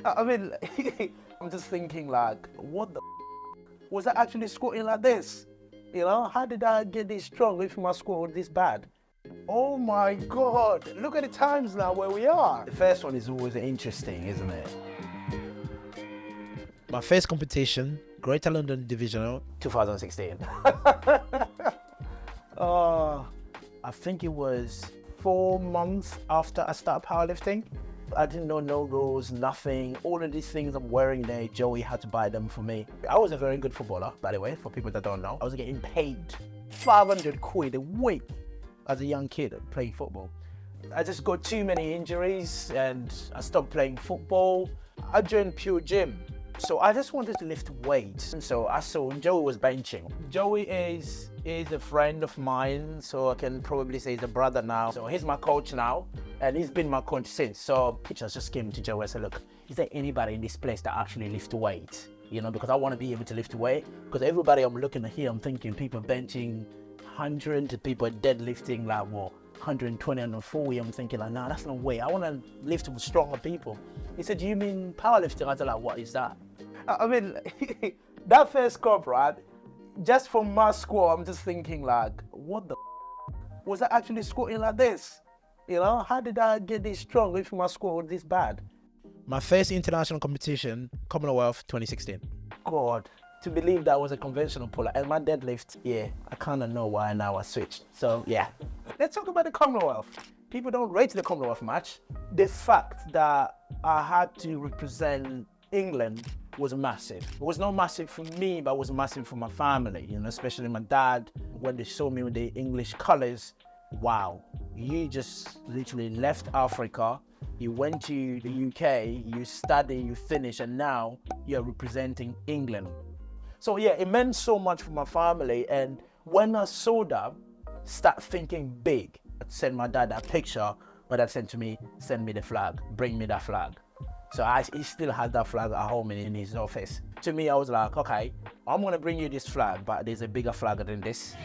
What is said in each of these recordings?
I mean, I'm just thinking like, what the was I actually squatting like this? You know, how did I get this strong if my squat was this bad? Oh my God, look at the times now where we are. The first one is always interesting, isn't it? My first competition, Greater London Divisional. 2016. I think it was 4 months after I started powerlifting. I didn't know no rules, nothing. All of these things I'm wearing there, Joey had to buy them for me. I was a very good footballer, by the way, for people that don't know. I was getting paid 500 quid a week as a young kid playing football. I just got too many injuries and I stopped playing football. I joined Pure Gym. So I just wanted to lift weights. And so I saw Joey was benching. Joey is a friend of mine, so I can probably say he's a brother now. So he's my coach now, and he's been my coach since. So I just came to Joey and said, look, is there anybody in this place that actually lift weights? You know, because I want to be able to lift weight. Because everybody I'm looking at here, I'm thinking people benching 100, people deadlifting like, well, 120, 140. I'm thinking like, nah, that's no way. I want to lift with stronger people. He said, do you mean powerlifting? I said, like, what is that? I mean, that first comp, right? Just from my squat, I'm just thinking like, what the was I actually squatting like this? You know, how did I get this strong if my squat was this bad? My first international competition, Commonwealth 2016. God, to believe that was a conventional puller. And my deadlift, yeah, I kind of know why now I switched. So yeah, let's talk about the Commonwealth. People don't rate the Commonwealth much. The fact that I had to represent England was massive. It was not massive for me, but it was massive for my family, you know, especially my dad. When they saw me with the English colors, wow, you just literally left Africa, you went to the UK, you studied, you finished, and now you're representing England. So yeah, it meant so much for my family. And when I saw that, start thinking big. I'd send my dad that picture, my dad said to me, send me the flag, bring me that flag. So he still has that flag at home in his office. To me, I was like, okay, I'm gonna bring you this flag, but there's a bigger flag than this.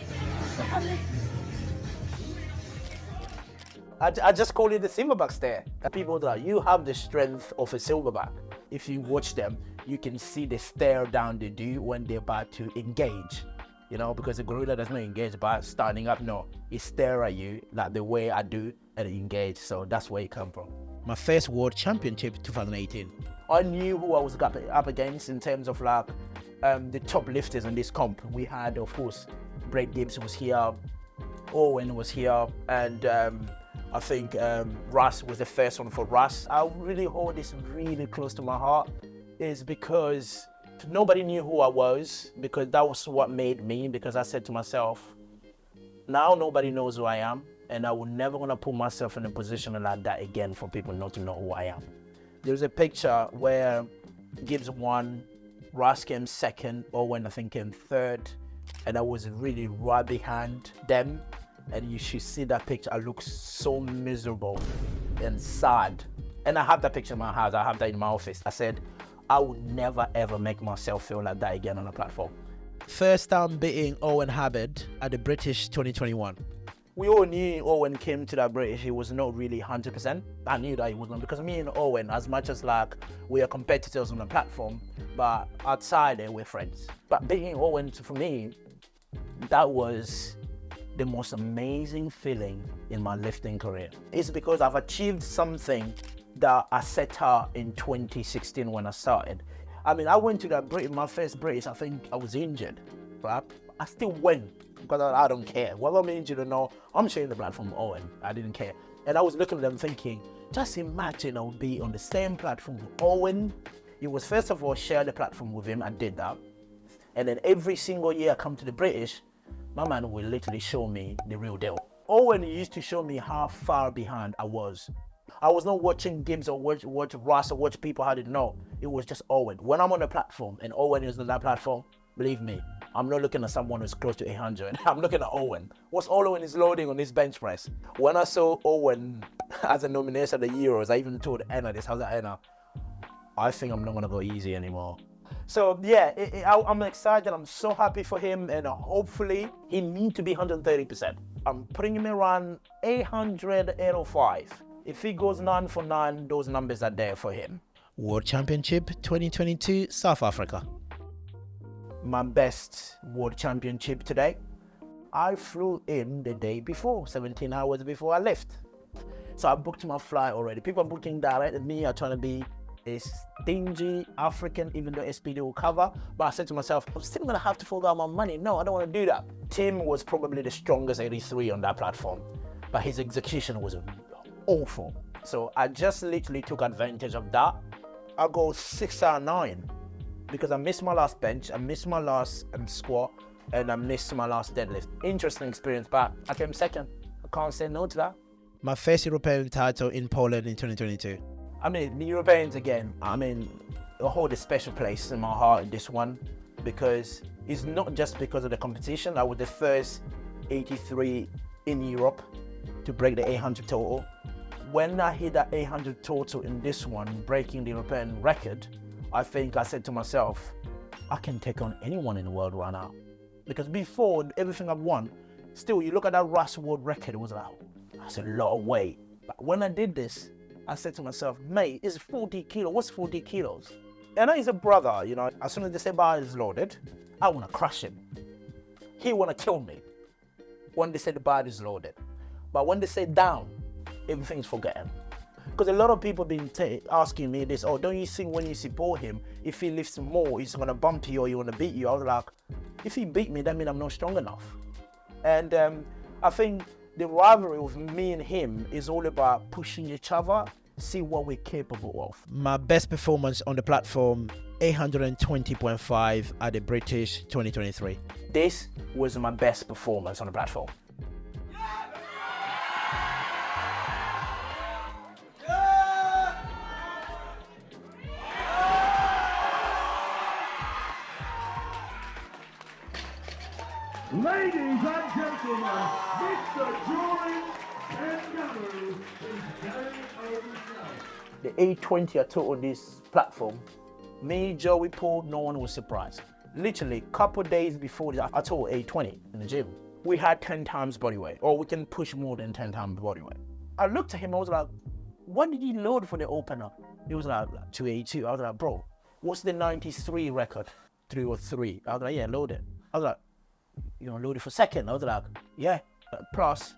I just call it the silverback stare. And people are like, you have the strength of a silverback. If you watch them, you can see the stare down they do when they're about to engage. You know, because a gorilla does not engage by standing up, no. It stare at you like the way I do and engage. So that's where it come from. My first World Championship 2018. I knew who I was up against in terms of like the top lifters in this comp. We had, of course, Brett Gibbs was here, Owen was here, and I think Russ was the first one for Russ. I really hold this really close to my heart is because nobody knew who I was, because that was what made me, because I said to myself, now nobody knows who I am. And I will never gonna put myself in a position like that again for people not to know who I am. There's a picture where Gibbs won, Ross came second, Owen I think came third, and I was really right behind them. And you should see that picture. I look so miserable and sad. And I have that picture in my house. I have that in my office. I said, I would never ever make myself feel like that again on a platform. First time beating Owen Hubbard at the British 2021. We all knew Owen came to that British, he was not really 100%. I knew that he wasn't, because me and Owen, as much as like we are competitors on the platform, but outside there we're friends. But beating Owen, for me, that was the most amazing feeling in my lifting career. It's because I've achieved something that I set out in 2016 when I started. I mean, I went to that my first British, I think I was injured, right? I still went. Because I don't care. Whether I'm injured or not, I'm sharing the platform with Owen. I didn't care. And I was looking at them thinking, just imagine I would be on the same platform with Owen. It was first of all, share the platform with him. I did that. And then every single year I come to the British, my man will literally show me the real deal. Owen used to show me how far behind I was. I was not watching Gibbs or watch Ross or watch people I didn't know. It was just Owen. When I'm on the platform and Owen is on that platform, believe me, I'm not looking at someone who's close to 800. I'm looking at Owen. What's Owen is loading on his bench press? When I saw Owen as a nomination at the Euros, I even told Anna this. I was like, Anna, I think I'm not gonna go easy anymore. So yeah, I'm excited. I'm so happy for him, and hopefully he needs to be 130%. I'm putting him around 800, 805. If he goes 9 for 9, those numbers are there for him. World Championship 2022 South Africa. My best world championship today. I flew in the day before, 17 hours before I left. So I booked my flight already. People are booking direct, and me are trying to be a stingy African, even though SPD will cover. But I said to myself, I'm still gonna have to fork out my money. No, I don't wanna do that. Tim was probably the strongest 83 on that platform, but his execution was awful. So I just literally took advantage of that. I go 6 out of 9 because I missed my last bench, I missed my last squat, and I missed my last deadlift. Interesting experience, but I came second. I can't say no to that. My first European title in Poland in 2022. I mean, the Europeans again, I hold a special place in my heart in this one because it's not just because of the competition. I was the first 83 in Europe to break the 800 total. When I hit that 800 total in this one, breaking the European record, I think I said to myself, I can take on anyone in the world right now. Because before, everything I've won, still, you look at that RAS world record, it was like, that's a lot of weight. But when I did this, I said to myself, mate, it's 40 kilos. What's 40 kilos? And he's a brother, you know. As soon as they say bar is loaded, I want to crush him. He want to kill me when they say the bar is loaded. But when they say down, everything's forgotten. Because a lot of people been asking me this, oh, don't you think when you support him, if he lifts more, he's going to bump you or he want to beat you? I was like, if he beat me, that means I'm not strong enough. And I think the rivalry with me and him is all about pushing each other, see what we're capable of. My best performance on the platform, 820.5 at the British 2023. This was my best performance on the platform. Ladies and gentlemen, Mr. Jurins Kengamu is getting over now. The 820 I took on this platform, me, Joey, Paul, no one was surprised. Literally, a couple days before this, I took 820 in the gym. We had 10 times body weight, or we can push more than 10 times body weight. I looked at him, I was like, what did you load for the opener? He was like 282. I was like, bro, what's the 93 record? 303. I was like, yeah, load it. I was like, you know, load it for second. I was like, yeah. Plus,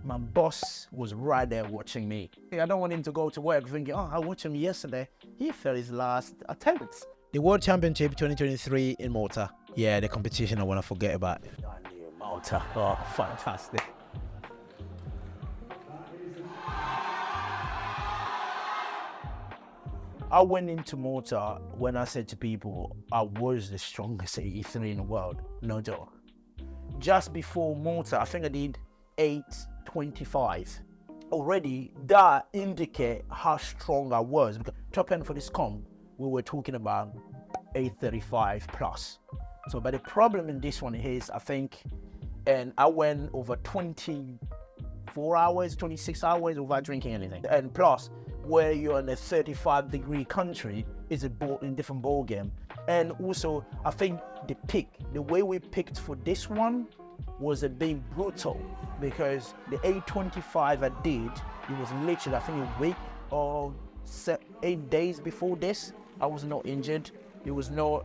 my boss was right there watching me. I don't want him to go to work thinking, oh, I watched him yesterday. He failed his last attempts. The World Championship 2023 in Malta. Yeah, the competition I want to forget about. I knew Malta. Oh, fantastic. I went into Malta when I said to people, I was the strongest 83 in the world. No joke. Just before Malta, I think I did 825. Already, that indicate how strong I was. Because top end for this comp, we were talking about 835 plus. So, but the problem in this one is, I think, and I went over 24 hours, 26 hours without drinking anything. And plus, where you're in a 35-degree country is a different ball game. And also, I think the way we picked for this one was a bit brutal because the 825 I did, it was literally, I think a week or 8 days before this. I was not injured. It was no,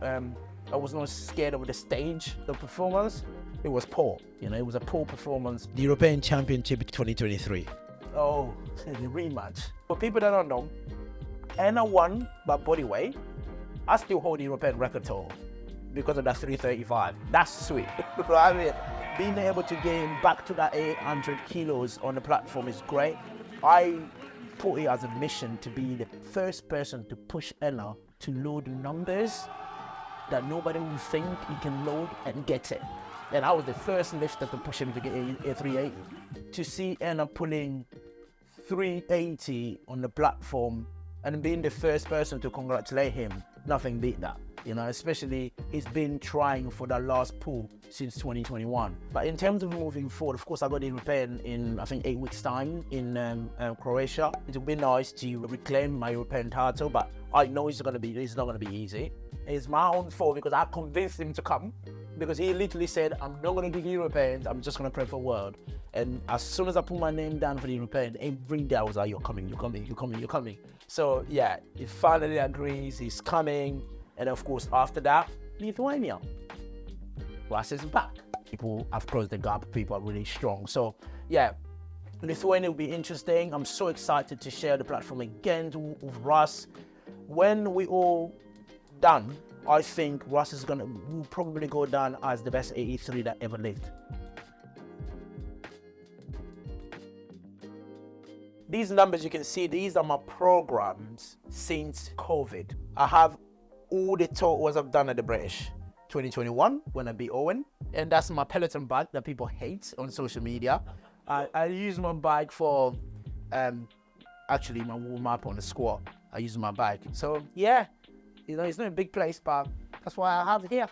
I was not scared of the stage, the performance. It was poor, you know, it was a poor performance. The European Championship 2023. Oh, the rematch. For people that don't know, and I won by body weight, I still hold the European record total because of that 335. That's sweet. I mean, being able to gain back to that 800 kilos on the platform is great. I put it as a mission to be the first person to push Ella to load numbers that nobody will think he can load and get it. And I was the first lifter to push him to get a 380. To see Anna pulling 380 on the platform and being the first person to congratulate him, nothing beat that. You know, especially he's been trying for that last pull since 2021. But in terms of moving forward, of course, I got the European in, I think, 8 weeks' time in Croatia. It would be nice to reclaim my European title, but I know it's not going to be easy. It's my own fault because I convinced him to come because he literally said, I'm not going to do Europeans, I'm just going to play for World. And as soon as I put my name down for the European, every day I was like, you're coming, you're coming, you're coming, you're coming. So yeah, he finally agrees, he's coming. And of course, after that, Lithuania. Russ is back. People have closed the gap, people are really strong. So yeah, Lithuania will be interesting. I'm so excited to share the platform again with Russ. When we all done, I think Russ will probably go down as the best 83 that ever lived. These numbers you can see, these are my programs since COVID. I have all the totals I've done at the British. 2021 when I beat Owen, and that's my Peloton bike that people hate on social media. I use my bike for actually my warm up on the squat. I use my bike. So yeah, you know, it's not a big place, but that's why I have it here.